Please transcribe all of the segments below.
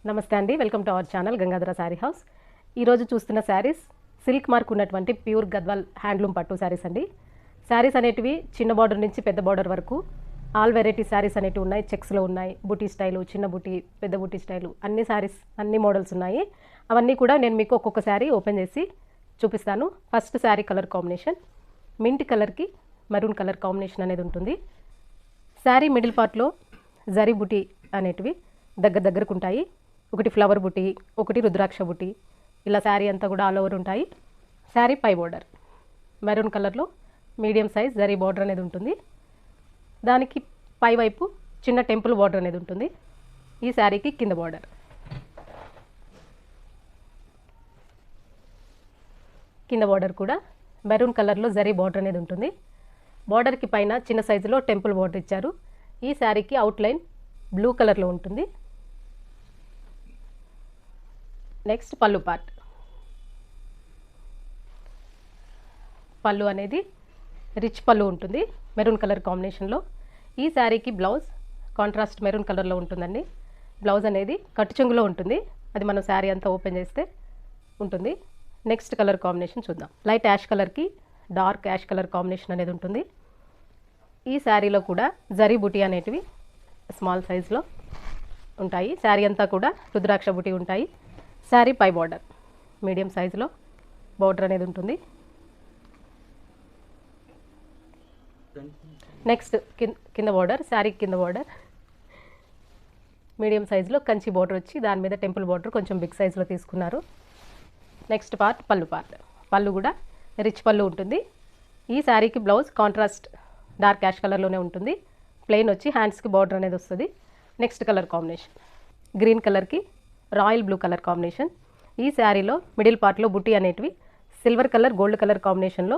నమస్తే అండి, welcome to our channel Gangadhara sari house. ఈరోజు చూస్తున్న శారీస్ సిల్క్ మార్క్ ఉన్నటువంటి ప్యూర్ గద్వాల్ హ్యాండ్లూమ్ పట్టు శారీస్ అండి. శారీస్ అనేటివి చిన్న బార్డర్ నుంచి పెద్ద బార్డర్ వరకు ఆల్ వెరైటీ శారీస్ అనేటివి ఉన్నాయి. చెక్స్లో ఉన్నాయి, బుటీ స్టైలు, చిన్న బుటీ, పెద్ద బుటీ స్టైలు, అన్ని శారీస్ అన్ని మోడల్స్ ఉన్నాయి. అవన్నీ కూడా నేను మీకు ఒక్కొక్క శారీ ఓపెన్ చేసి చూపిస్తాను. First sari colour combination mint కలర్కి మరూన్ కలర్ కాంబినేషన్ అనేది ఉంటుంది. శారీ మిడిల్ పార్ట్లో జరీ బుటీ అనేటివి దగ్గరకు ఉంటాయి. ఒకటి ఫ్లవర్ బుటీ, ఒకటి రుద్రాక్ష బుటీ, ఇలా శారీ అంతా కూడా ఆల్ ఓవర్ ఉంటాయి. శారీ పై బోర్డర్ మెరూన్ కలర్లో మీడియం సైజ్ జరీ బోర్డర్ అనేది ఉంటుంది. దానికి పై వైపు చిన్న టెంపుల్ బోర్డర్ అనేది ఉంటుంది. ఈ శారీకి కింద బోర్డర్ కూడా మెరూన్ కలర్లో జరీ బోర్డర్ అనేది ఉంటుంది. బోర్డర్కి పైన చిన్న సైజులో టెంపుల్ బోర్డర్ ఇచ్చారు. ఈ శారీకి అవుట్లైన్ బ్లూ కలర్లో ఉంటుంది. నెక్స్ట్ పళ్ళు పార్ట్. పళ్ళు అనేది రిచ్ పళ్ళు ఉంటుంది మెరూన్ కలర్ కాంబినేషన్లో. ఈ శారీకి బ్లౌజ్ కాంట్రాస్ట్ మెరూన్ కలర్లో ఉంటుందండి. బ్లౌజ్ అనేది కట్టు చెంగులో ఉంటుంది. అది మనం శారీ అంతా ఓపెన్ చేస్తే ఉంటుంది. నెక్స్ట్ కలర్ కాంబినేషన్ చూద్దాం. లైట్ యాష్ కలర్కి డార్క్ యాష్ కలర్ కాంబినేషన్ అనేది ఉంటుంది. ఈ శారీలో కూడా జరీ బుటీ అనేటివి స్మాల్ సైజ్లో ఉంటాయి. శారీ అంతా కూడా రుద్రాక్ష బుటీ ఉంటాయి. శారీ పై బార్డర్ మీడియం సైజులో బార్డర్ అనేది ఉంటుంది. నెక్స్ట్ కింద బార్డర్, శారీ కింద బార్డర్ మీడియం సైజులో కంచి బార్డర్ వచ్చి దాని మీద టెంపుల్ బార్డర్ కొంచెం బిగ్ సైజులో తీసుకున్నారు. నెక్స్ట్ పార్ట్ పళ్ళు కూడా రిచ్ పళ్ళు ఉంటుంది. ఈ శారీకి బ్లౌజ్ కాంట్రాస్ట్ డార్క్ యాష్ కలర్లోనే ఉంటుంది. ప్లెయిన్ వచ్చి హ్యాండ్స్కి బార్డర్ అనేది వస్తుంది. నెక్స్ట్ కలర్ కాంబినేషన్ గ్రీన్ కలర్కి రాయల్ బ్లూ కలర్ కాంబినేషన్. ఈ శారీలో మిడిల్ పార్ట్లో బుటీ అనేటివి సిల్వర్ కలర్ గోల్డ్ కలర్ కాంబినేషన్లో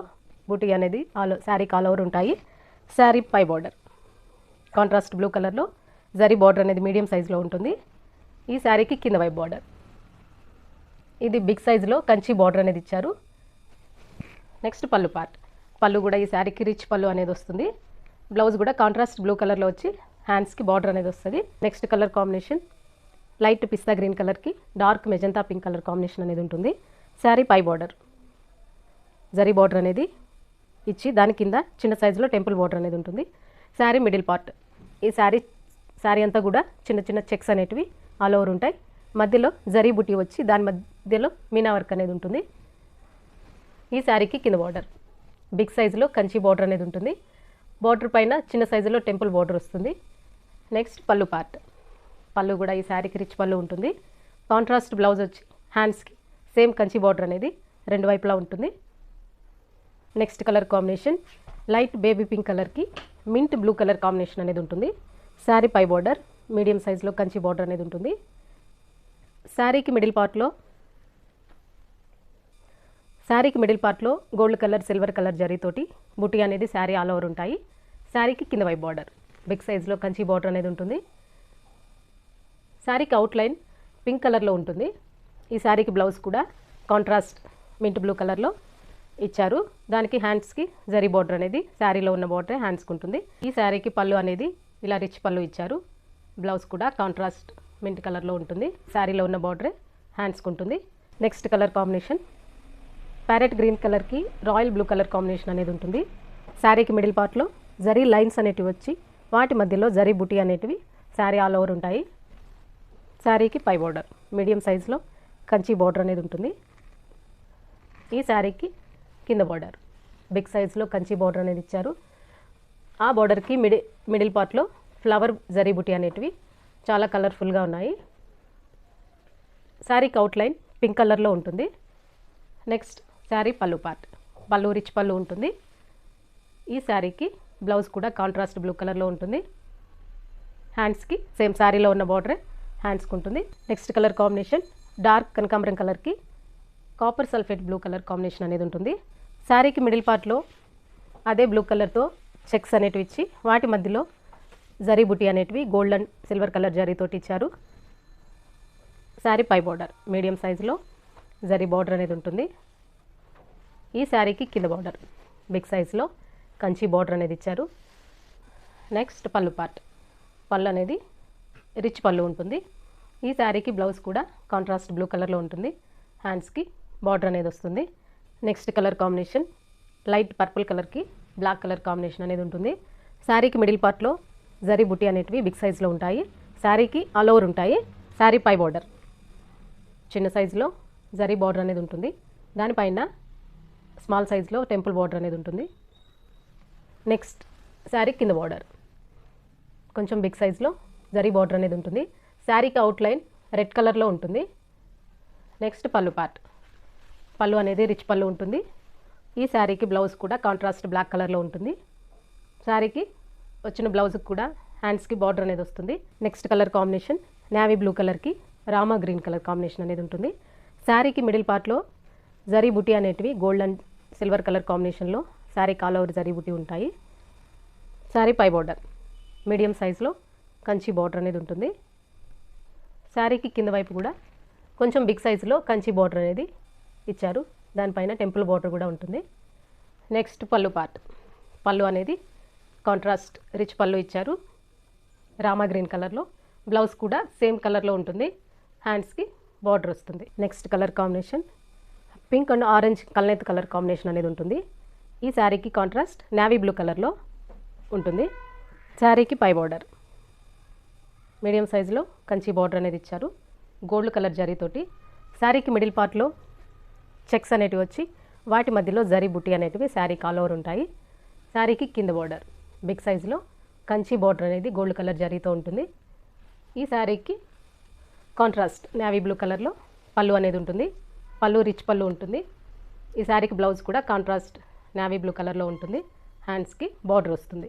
బుటీ అనేది శారీకి ఆల్ ఓవర్ ఉంటాయి. శారీ పై బార్డర్ కాంట్రాస్ట్ బ్లూ కలర్లో జరీ బార్డర్ అనేది మీడియం సైజులో ఉంటుంది. ఈ శారీకి కింద వైపు బార్డర్ ఇది బిగ్ సైజులో కంచి బార్డర్ అనేది ఇచ్చారు. నెక్స్ట్ పళ్ళు కూడా ఈ శారీకి రిచ్ పళ్ళు అనేది వస్తుంది. బ్లౌజ్ కూడా కాంట్రాస్ట్ బ్లూ కలర్లో వచ్చి హ్యాండ్స్కి బార్డర్ అనేది వస్తుంది. నెక్స్ట్ కలర్ కాంబినేషన్ లైట్ పిస్తా గ్రీన్ కలర్కి dark magenta pink colour combination అనేది ఉంటుంది. శారీ పై బార్డర్ జరీ బార్డర్ అనేది ఇచ్చి దాని కింద చిన్న సైజులో టెంపుల్ బార్డర్ అనేది ఉంటుంది. శారీ మిడిల్ పార్ట్ ఈ శారీ అంతా కూడా చిన్న చిన్న చెక్స్ అనేటివి ఆల్ ఓవర్ ఉంటాయి. మధ్యలో జరీ బుటీ వచ్చి దాని మధ్యలో మీనా వర్క్ అనేది ఉంటుంది. ఈ శారీకి కింద బార్డర్ బిగ్ సైజులో కంచి బార్డర్ అనేది ఉంటుంది. బార్డర్ పైన చిన్న సైజులో టెంపుల్ బార్డర్ వస్తుంది. నెక్స్ట్ పళ్ళు కూడా ఈ శారీకి రిచ్ పళ్ళు ఉంటుంది. కాంట్రాస్ట్ బ్లౌజ్ వచ్చి హ్యాండ్స్కి సేమ్ కంచి బార్డర్ అనేది రెండు వైపులా ఉంటుంది. Next colour combination light baby pink కలర్కి మింట్ బ్లూ కలర్ కాంబినేషన్ అనేది ఉంటుంది. శారీ పై బార్డర్ మీడియం సైజులో కంచి బార్డర్ అనేది ఉంటుంది. శారీకి మిడిల్ పార్ట్లో గోల్డ్ కలర్ సిల్వర్ కలర్ జరీతోటి బుటీ అనేది శారీ ఆల్ ఓవర్ ఉంటాయి. శారీకి కింద వైపు బార్డర్ బిగ్ సైజులో కంచి బార్డర్ అనేది ఉంటుంది. శారీకి అవుట్లైన్ పింక్ కలర్లో ఉంటుంది. ఈ శారీకి బ్లౌజ్ కూడా కాంట్రాస్ట్ మింట్ బ్లూ కలర్లో ఇచ్చారు. దానికి హ్యాండ్స్కి జరీ బార్డర్ అనేది శారీలో ఉన్న బార్డర్ హ్యాండ్స్కి ఉంటుంది. ఈ శారీకి పళ్ళు అనేది ఇలా రిచ్ పళ్ళు ఇచ్చారు. బ్లౌజ్ కూడా కాంట్రాస్ట్ మింట్ కలర్లో ఉంటుంది. శారీలో ఉన్న బార్డరే హ్యాండ్స్కి ఉంటుంది. Next colour combination parrot green కలర్కి రాయల్ బ్లూ కలర్ కాంబినేషన్ అనేది ఉంటుంది. శారీకి మిడిల్ పార్ట్లో జరీ లైన్స్ అనేటివి వచ్చి వాటి మధ్యలో జరీ బుటీ అనేటివి శారీ ఆల్ ఓవర్ ఉంటాయి. శారీకి పై బార్డర్ మీడియం సైజులో కంచి బార్డర్ అనేది ఉంటుంది. ఈ శారీకి కింద బార్డర్ బిగ్ సైజులో కంచి బార్డర్ అనేది ఇచ్చారు. ఆ బార్డర్కి మిడిల్ పార్ట్లో ఫ్లవర్ జరీ బుటీ అనేటివి చాలా కలర్ఫుల్గా ఉన్నాయి. శారీకి అవుట్లైన్ పింక్ కలర్లో ఉంటుంది. నెక్స్ట్ శారీ పళ్ళు రిచ్ పళ్ళు ఉంటుంది. ఈ శారీకి బ్లౌజ్ కూడా కాంట్రాస్ట్ బ్లూ కలర్లో ఉంటుంది. హ్యాండ్స్కి సేమ్ శారీలో ఉన్న బార్డరే హ్యాండ్స్కి ఉంటుంది. నెక్స్ట్ కలర్ కాంబినేషన్ డార్క్ కనకాంబరం కలర్కి copper sulphate blue colour combination అనేది ఉంటుంది. శారీకి మిడిల్ పార్ట్లో అదే బ్లూ కలర్తో చెక్స్ అనేటివి ఇచ్చి వాటి మధ్యలో జరీ బుటీ అనేటివి గోల్డ్ అండ్ సిల్వర్ కలర్ జరీతోటి ఇచ్చారు. శారీ పై బార్డర్ మీడియం సైజులో జరీ బార్డర్ అనేది ఉంటుంది. ఈ శారీకి కింద బార్డర్ బిగ్ సైజులో కంచి బార్డర్ అనేది ఇచ్చారు. నెక్స్ట్ పళ్ళు అనేది రిచ్ పళ్ళు ఉంటుంది. ఈ శారీకి బ్లౌజ్ కూడా కాంట్రాస్ట్ బ్లూ కలర్లో ఉంటుంది. హ్యాండ్స్కి బార్డర్ అనేది వస్తుంది. Next colour combination light purple కలర్కి బ్లాక్ కలర్ కాంబినేషన్ అనేది ఉంటుంది. శారీకి మిడిల్ పార్ట్లో జరీ బుట్టి అనేటివి బిగ్ సైజ్లో ఉంటాయి. శారీకి ఆల్ ఓవర్ ఉంటాయి. శారీ పై బార్డర్ చిన్న సైజులో జరీ బార్డర్ అనేది ఉంటుంది. దానిపైన స్మాల్ సైజులో టెంపుల్ బార్డర్ అనేది ఉంటుంది. నెక్స్ట్ శారీ కింద బార్డర్ కొంచెం బిగ్ సైజులో జరీ బార్డర్ అనేది ఉంటుంది. శారీకి అవుట్లైన్ రెడ్ కలర్లో ఉంటుంది. నెక్స్ట్ పళ్ళు పార్ట్. పళ్ళు అనేది రిచ్ పళ్ళు ఉంటుంది. ఈ శారీకి బ్లౌజ్ కూడా కాంట్రాస్ట్ బ్లాక్ కలర్లో ఉంటుంది. శారీకి వచ్చిన బ్లౌజ్కి కూడా హ్యాండ్స్కి బార్డర్ అనేది వస్తుంది. Next colour combination navy blue కలర్కి రామా గ్రీన్ కలర్ కాంబినేషన్ అనేది ఉంటుంది. శారీకి మిడిల్ పార్ట్లో జరీ బుట్టి అనేటివి గోల్డ్ అండ్ సిల్వర్ కలర్ కాంబినేషన్లో శారీకి ఆల్ ఓవర్ జరీ బుట్టి ఉంటాయి. శారీ పై బార్డర్ మీడియం సైజులో కంచి బార్డర్ అనేది ఉంటుంది. శారీకి కింద వైపు కూడా కొంచెం బిగ్ సైజులో కంచి బార్డర్ అనేది ఇచ్చారు. దానిపైన టెంపుల్ బార్డర్ కూడా ఉంటుంది. నెక్స్ట్ పళ్ళు పార్ట్. పళ్ళు అనేది కాంట్రాస్ట్ రిచ్ పళ్ళు ఇచ్చారు రామా గ్రీన్ కలర్లో. బ్లౌజ్ కూడా సేమ్ కలర్లో ఉంటుంది. హ్యాండ్స్కి బార్డర్ వస్తుంది. Next colour combination pink and orange కల్నేత్ కలర్ కాంబినేషన్ అనేది ఉంటుంది. ఈ శారీకి కాంట్రాస్ట్ నేవీ బ్లూ కలర్లో ఉంటుంది. శారీకి పై బార్డర్ మీడియం సైజులో కంచి బార్డర్ అనేది ఇచ్చారు గోల్డ్ కలర్ జరీతోటి. శారీకి మిడిల్ పార్ట్లో చెక్స్ అనేటివి వచ్చి వాటి మధ్యలో జరీ బుట్టి అనేటివి శారీకి ఆల్ ఓవర్ ఉంటాయి. శారీకి కింద బార్డర్ బిగ్ సైజులో కంచి బార్డర్ అనేది గోల్డ్ కలర్ జరీతో ఉంటుంది. ఈ శారీకి కాంట్రాస్ట్ నేవీ బ్లూ కలర్లో పళ్ళు అనేది ఉంటుంది. పళ్ళు రిచ్ పళ్ళు ఉంటుంది. ఈ శారీకి బ్లౌజ్ కూడా కాంట్రాస్ట్ నేవీ బ్లూ కలర్లో ఉంటుంది. హ్యాండ్స్కి బార్డర్ వస్తుంది.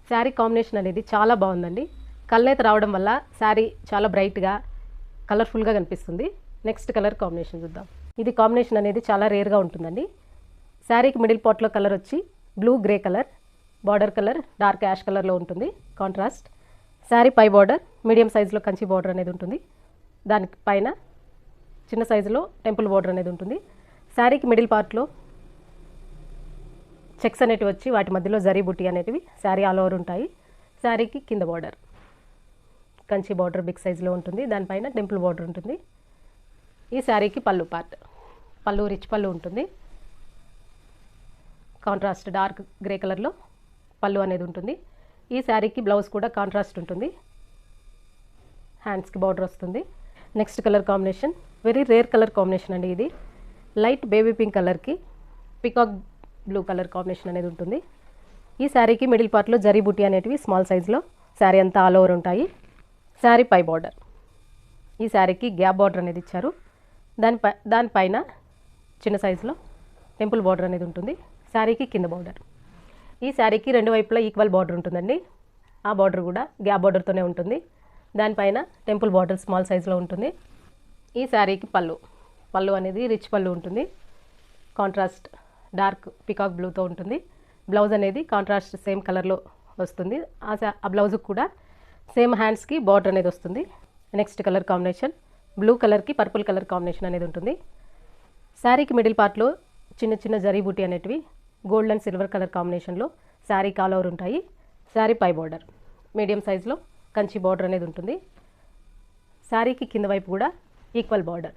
శారీ కాంబినేషన్ అనేది చాలా బాగుందండి. కల్నేత రావడం వల్ల శారీ చాలా బ్రైట్గా కలర్ఫుల్గా కనిపిస్తుంది. నెక్స్ట్ కలర్ కాంబినేషన్ చూద్దాం. ఇది కాంబినేషన్ అనేది చాలా రేర్గా ఉంటుందండి. శారీకి మిడిల్ పార్ట్లో కలర్ వచ్చి blue grey colour, border colour dark ash కలర్లో ఉంటుంది కాంట్రాస్ట్. శారీ పై బార్డర్ మీడియం సైజులో కంచి బార్డర్ అనేది ఉంటుంది. దానిపైన చిన్న సైజులో టెంపుల్ బార్డర్ అనేది ఉంటుంది. శారీకి మిడిల్ పార్ట్లో చెక్స్ అనేటివి వచ్చి వాటి మధ్యలో జరీ బుట్టి అనేటివి శారీ ఆల్ ఓవర్ ఉంటాయి. శారీకి కింద బార్డర్ కంచి బార్డర్ బిగ్ సైజులో ఉంటుంది. దానిపైన టెంపుల్ బార్డర్ ఉంటుంది. ఈ శారీకి పళ్ళు పార్ట్. పళ్ళు రిచ్ పళ్ళు ఉంటుంది. కాంట్రాస్ట్ డార్క్ గ్రే కలర్లో పళ్ళు అనేది ఉంటుంది. ఈ శారీకి బ్లౌజ్ కూడా కాంట్రాస్ట్ ఉంటుంది. హ్యాండ్స్కి బార్డర్ వస్తుంది. Next colour combination very rare colour combination అండి. ఇది లైట్ బేబీ పింక్ కలర్కి పికాక్ బ్లూ కలర్ కాంబినేషన్ అనేది ఉంటుంది. ఈ శారీకి మిడిల్ పార్ట్లో జరీ బుట్టి అనేటివి స్మాల్ సైజులో శారీ అంతా ఆల్ ఓవర్ ఉంటాయి. శారీ పై బార్డర్. ఈ శారీకి గ్యాప్ బార్డర్ అనేది ఇచ్చారు. దానిపైన చిన్న సైజులో టెంపుల్ బార్డర్ అనేది ఉంటుంది. శారీకి కింద బార్డర్. ఈ శారీకి రెండు వైపులా ఈక్వల్ బార్డర్ ఉంటుందండి. ఆ బార్డర్ కూడా గ్యాప్ బార్డర్తోనే ఉంటుంది. దానిపైన టెంపుల్ బార్డర్ స్మాల్ సైజులో ఉంటుంది. ఈ శారీకి పళ్ళు. పళ్ళు అనేది రిచ్ పళ్ళు ఉంటుంది. కాంట్రాస్ట్ డార్క్ పికాక్ బ్లూతో ఉంటుంది. బ్లౌజ్ అనేది కాంట్రాస్ట్ సేమ్ కలర్లో వస్తుంది. ఆ బ్లౌజ్కి కూడా సేమ్ హ్యాండ్స్కి బార్డర్ అనేది వస్తుంది. నెక్స్ట్ కలర్ కాంబినేషన్ బ్లూ కలర్కి పర్పుల్ కలర్ కాంబినేషన్ అనేది ఉంటుంది. శారీకి మిడిల్ పార్ట్లో చిన్న చిన్న జరీ బూటీ అనేటివి గోల్డ్ అండ్ సిల్వర్ కలర్ కాంబినేషన్లో శారీకి ఆల్ ఓవర్ ఉంటాయి. శారీ పై బార్డర్ మీడియం సైజులో కంచి బార్డర్ అనేది ఉంటుంది. శారీకి కింద వైపు కూడా ఈక్వల్ బార్డర్.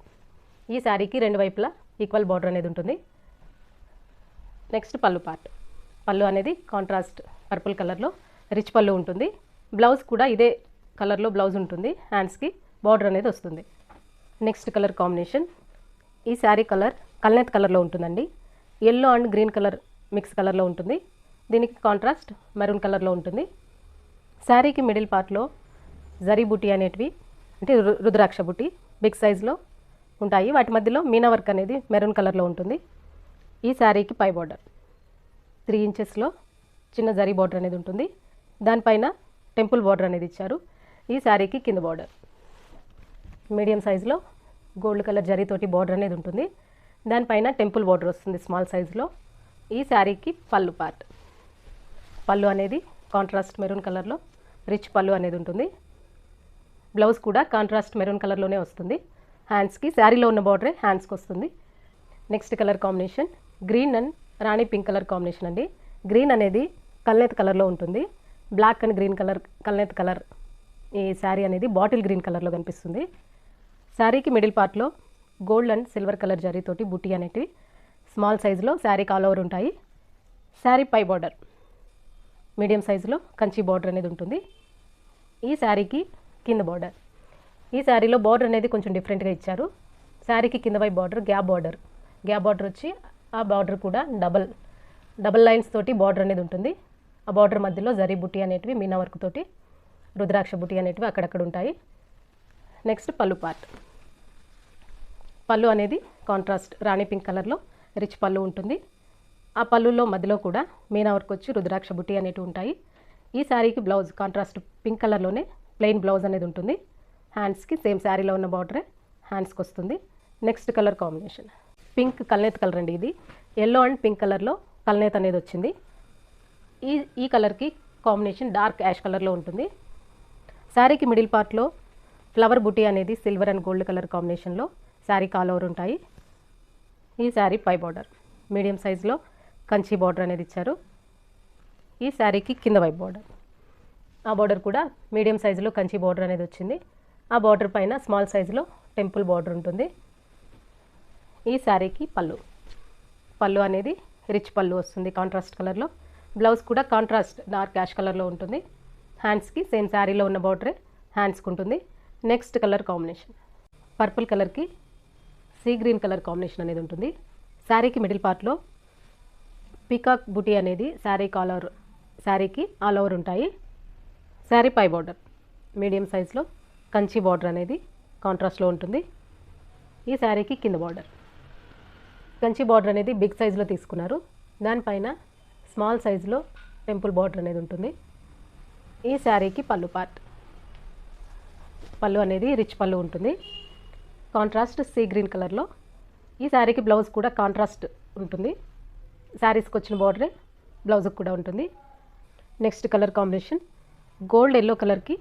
ఈ శారీకి రెండు వైపులా ఈక్వల్ బార్డర్ అనేది ఉంటుంది. నెక్స్ట్ పళ్ళు పార్ట్. పళ్ళు అనేది కాంట్రాస్ట్ పర్పుల్ కలర్లో రిచ్ పళ్ళు ఉంటుంది. బ్లౌజ్ కూడా ఇదే కలర్లో బ్లౌజ్ ఉంటుంది. హ్యాండ్స్కి బార్డర్ అనేది వస్తుంది. నెక్స్ట్ కలర్ కాంబినేషన్ ఈ శారీ కలర్ కల్నేత్ కలర్లో ఉంటుందండి. Yellow and green colour mix కలర్లో ఉంటుంది. దీనికి కాంట్రాస్ట్ మెరూన్ కలర్లో ఉంటుంది. శారీకి మిడిల్ పార్ట్లో జరీ బుటీ అనేటివి అంటే రుద్రాక్ష బుటీ బిగ్ సైజులో ఉంటాయి. వాటి మధ్యలో మీనా వర్క్ అనేది మెరూన్ కలర్లో ఉంటుంది. ఈ శారీకి పై బార్డర్ 3 ఇంచెస్లో చిన్న జరీ బార్డర్ అనేది ఉంటుంది. దానిపైన టెంపుల్ బార్డర్ అనేది ఇచ్చారు. ఈ శారీకి కింద బార్డర్ మీడియం సైజులో గోల్డ్ కలర్ జరీతోటి బార్డర్ అనేది ఉంటుంది. దానిపైన టెంపుల్ బార్డర్ వస్తుంది స్మాల్ సైజులో. ఈ శారీకి పళ్ళు పార్ట్. పళ్ళు అనేది కాంట్రాస్ట్ మెరూన్ కలర్లో రిచ్ పళ్ళు అనేది ఉంటుంది. బ్లౌజ్ కూడా కాంట్రాస్ట్ మెరూన్ కలర్లోనే వస్తుంది. హ్యాండ్స్కి శారీలో ఉన్న బార్డరే హ్యాండ్స్కి వస్తుంది. Next colour combination green and రాణి పింక్ కలర్ కాంబినేషన్ అండి. గ్రీన్ అనేది కల్నేత్ కలర్లో ఉంటుంది. బ్లాక్ అండ్ గ్రీన్ కలర్ కల్నేత్ కలర్ ఈ శారీ అనేది బాటిల్ గ్రీన్ కలర్లో కనిపిస్తుంది. శారీకి మిడిల్ పార్ట్లో గోల్డ్ అండ్ సిల్వర్ కలర్ జరీతోటి బుటీ అనేటివి స్మాల్ సైజులో శారీకి ఆల్ ఓవర్ ఉంటాయి. శారీ పై బార్డర్ మీడియం సైజులో కంచి బార్డర్ అనేది ఉంటుంది. ఈ శారీకి కింద బార్డర్, ఈ శారీలో బార్డర్ అనేది కొంచెం డిఫరెంట్గా ఇచ్చారు. శారీకి కింద వైపు బార్డర్ గ్యాప్ బార్డర్ వచ్చి ఆ బార్డర్ కూడా డబల్ లైన్స్ తోటి బార్డర్ అనేది ఉంటుంది. ఆ బార్డర్ మధ్యలో జరీ బుటీ అనేటివి మీనా వర్క్ తోటి రుద్రాక్ష బుటీ అనేటివి అక్కడక్కడ ఉంటాయి. నెక్స్ట్ పళ్ళు పార్ట్. పళ్ళు అనేది కాంట్రాస్ట్ రాణి పింక్ కలర్లో రిచ్ పళ్ళు ఉంటుంది. ఆ పళ్ళులో మధ్యలో కూడా మీనా వర్క్ వచ్చి రుద్రాక్ష బుటీ అనేటివి ఉంటాయి. ఈ శారీకి బ్లౌజ్ కాంట్రాస్ట్ పింక్ కలర్లోనే ప్లెయిన్ బ్లౌజ్ అనేది ఉంటుంది. హ్యాండ్స్కి సేమ్ శారీలో ఉన్న బార్డరే హ్యాండ్స్కి వస్తుంది. నెక్స్ట్ కలర్ కాంబినేషన్ పింక్ కల్నేత్ కలర్ అండి. ఇది ఎల్లో అండ్ పింక్ కలర్లో కల్నేత్ అనేది వచ్చింది. ఈ కలర్కి కాంబినేషన్ డార్క్ యాష్ కలర్లో ఉంటుంది. శారీకి మిడిల్ పార్ట్లో ఫ్లవర్ బుటీ అనేది సిల్వర్ అండ్ గోల్డ్ కలర్ కాంబినేషన్లో శారీకి ఆల్ ఓవర్ ఉంటాయి. ఈ శారీ పై బార్డర్ మీడియం సైజులో కంచి బార్డర్ అనేది ఇచ్చారు. ఈ శారీకి కింద వైపు బార్డర్, ఆ బార్డర్ కూడా మీడియం సైజులో కంచి బార్డర్ అనేది వచ్చింది. ఆ బార్డర్ పైన స్మాల్ సైజులో టెంపుల్ బార్డర్ ఉంటుంది. ఈ శారీకి పళ్ళు అనేది రిచ్ పళ్ళు వస్తుంది కాంట్రాస్ట్ కలర్లో. బ్లౌజ్ కూడా కాంట్రాస్ట్ డార్క్ యాష్ కలర్లో ఉంటుంది. హ్యాండ్స్కి సేమ్ శారీలో ఉన్న బార్డరే హ్యాండ్స్కి ఉంటుంది. నెక్స్ట్ కలర్ కాంబినేషన్ పర్పుల్ కలర్కి సీ గ్రీన్ కలర్ కాంబినేషన్ అనేది ఉంటుంది. శారీకి మిడిల్ పార్ట్లో పీకాక్ బుటీ అనేది శారీకి ఆల్ ఓవర్ ఉంటాయి. శారీ పై బార్డర్ మీడియం సైజులో కంచి బార్డర్ అనేది కాంట్రాస్ట్లో ఉంటుంది. ఈ శారీకి కింద బార్డర్ కంచి బార్డర్ అనేది బిగ్ సైజులో తీసుకున్నారు. దానిపైన స్మాల్ సైజులో టెంపుల్ బార్డర్ అనేది ఉంటుంది. ఈ శారీకి పళ్ళు పార్ట్, పళ్ళు అనేది రిచ్ పళ్ళు ఉంటుంది కాంట్రాస్ట్ సీ గ్రీన్ కలర్లో. ఈ శారీకి బ్లౌజ్ కూడా కాంట్రాస్ట్ ఉంటుంది. శారీస్కి వచ్చిన బార్డరే బ్లౌజ్కి కూడా ఉంటుంది. Next colour combination gold yellow కలర్కి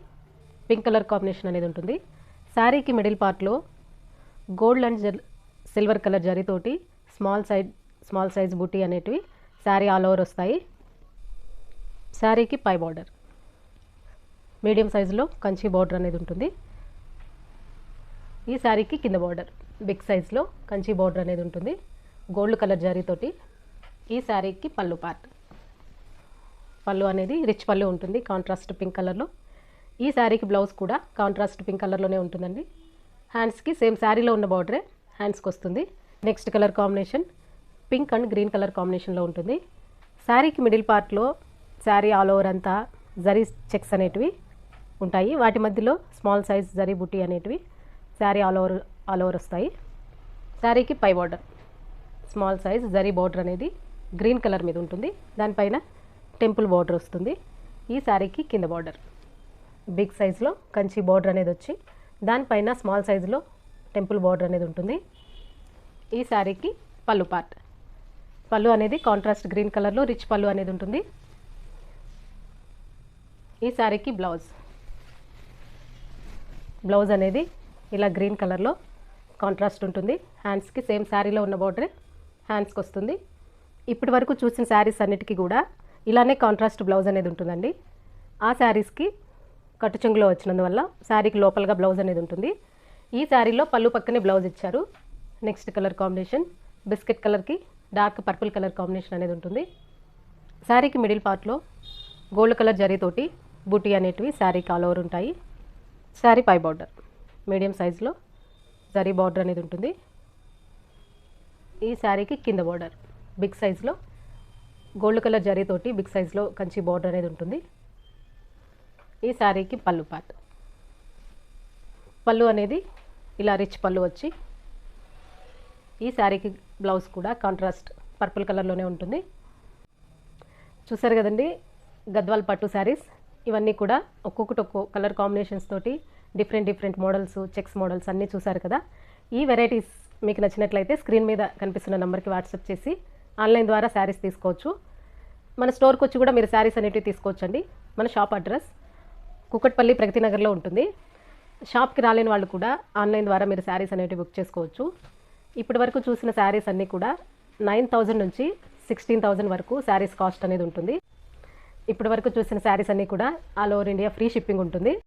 పింక్ కలర్ కాంబినేషన్ అనేది ఉంటుంది. శారీకి మిడిల్ పార్ట్లో గోల్డ్ అండ్ సిల్వర్ కలర్ జరీతోటి స్మాల్ సైజ్ బుటీ అనేటివి శారీ ఆల్ ఓవర్ వస్తాయి. శారీకి పై బార్డర్ మీడియం సైజులో కంచి బార్డర్ అనేది ఉంటుంది. ఈ శారీకి కింద బార్డర్ బిగ్ సైజులో కంచి బార్డర్ అనేది ఉంటుంది గోల్డ్ కలర్ జరీతోటి. ఈ శారీకి పళ్ళు పార్ట్, పళ్ళు అనేది రిచ్ పళ్ళు ఉంటుంది కాంట్రాస్ట్ పింక్ కలర్లో. ఈ శారీకి బ్లౌజ్ కూడా కాంట్రాస్ట్ పింక్ కలర్లోనే ఉంటుందండి. హ్యాండ్స్కి సేమ్ శారీలో ఉన్న బార్డరే హ్యాండ్స్కి వస్తుంది. Next colour combination pink and green colour కాంబినేషన్లో ఉంటుంది. శారీకి మిడిల్ పార్ట్లో శారీ ఆల్ ఓవర్ అంతా జరీ చెక్స్ అనేటివి ఉంటాయి. వాటి మధ్యలో స్మాల్ సైజ్ జరీ బుటీ అనేటివి శారీ ఆల్ ఓవర్ వస్తాయి. శారీకి పై బార్డర్ స్మాల్ సైజ్ జరీ బార్డర్ అనేది గ్రీన్ కలర్ మీద ఉంటుంది. దానిపైన టెంపుల్ బార్డర్ వస్తుంది. ఈ శారీకి కింద బార్డర్ బిగ్ సైజులో కంచి బార్డర్ అనేది వచ్చి దానిపైన స్మాల్ సైజులో టెంపుల్ బార్డర్ అనేది ఉంటుంది. ఈ శారీకి పళ్ళు పార్ట్, పళ్ళు అనేది కాంట్రాస్ట్ గ్రీన్ కలర్లో రిచ్ పళ్ళు అనేది ఉంటుంది. ఈ శారీకి బ్లౌజ్ అనేది ఇలా గ్రీన్ కలర్లో కాంట్రాస్ట్ ఉంటుంది. హ్యాండ్స్కి సేమ్ శారీలో ఉన్న బార్డరే హ్యాండ్స్కి వస్తుంది. ఇప్పటి వరకు చూసిన శారీస్ అన్నిటికీ కూడా ఇలానే కాంట్రాస్ట్ బ్లౌజ్ అనేది ఉంటుందండి. ఆ శారీస్కి కట్టు చెంగులో వచ్చినందువల్ల శారీకి లోపలగా బ్లౌజ్ అనేది ఉంటుంది. ఈ శారీలో పళ్ళు పక్కనే బ్లౌజ్ ఇచ్చారు. నెక్స్ట్ కలర్ కాంబినేషన్ బిస్కెట్ కలర్కి డార్క్ పర్పుల్ కలర్ కాంబినేషన్ అనేది ఉంటుంది. శారీకి మిడిల్ పార్ట్లో గోల్డ్ కలర్ జరీతోటి బూటీ అనేటివి శారీకి ఆల్ ఓవర్ ఉంటాయి. శారీ పై బార్డర్ మీడియం సైజులో జరీ బార్డర్ అనేది ఉంటుంది. ఈ శారీకి కింద బార్డర్ బిగ్ సైజులో గోల్డ్ కలర్ జరీతోటి బిగ్ సైజులో కంచి బార్డర్ అనేది ఉంటుంది. ఈ శారీకి పళ్ళు పార్ట్, పళ్ళు అనేది ఇలా రిచ్ పళ్ళు వచ్చి ఈ శారీకి బ్లౌజ్ కూడా కాంట్రాస్ట్ పర్పుల్ కలర్లోనే ఉంటుంది. చూసారు కదండి గద్వాల్ పట్టు శారీస్. ఇవన్నీ కూడా ఒక్కొక్కటి ఒక్కో కలర్ కాంబినేషన్స్ తోటి డిఫరెంట్ మోడల్స్ చెక్స్ మోడల్స్ అన్నీ చూసారు కదా. ఈ వెరైటీస్ మీకు నచ్చినట్లయితే స్క్రీన్ మీద కనిపిస్తున్న నెంబర్కి వాట్సాప్ చేసి ఆన్లైన్ ద్వారా శారీస్ తీసుకోవచ్చు. మన స్టోర్కి వచ్చి కూడా మీరు శారీస్ అనేటివి తీసుకోవచ్చండి. మన షాప్ అడ్రస్ కూకట్పల్లి ప్రగతి నగర్లో ఉంటుంది. షాప్కి రాలేని వాళ్ళు కూడా ఆన్లైన్ ద్వారా మీరు శారీస్ అనేటివి బుక్ చేసుకోవచ్చు. ఇప్పటి వరకు చూసిన శారీస్ అన్నీ కూడా 9,000 నుంచి 16,000 వరకు శారీస్ కాస్ట్ అనేది ఉంటుంది. ఇప్పటి వరకు చూసిన శారీస్ అన్నీ కూడా all over India free shipping ఉంటుంది.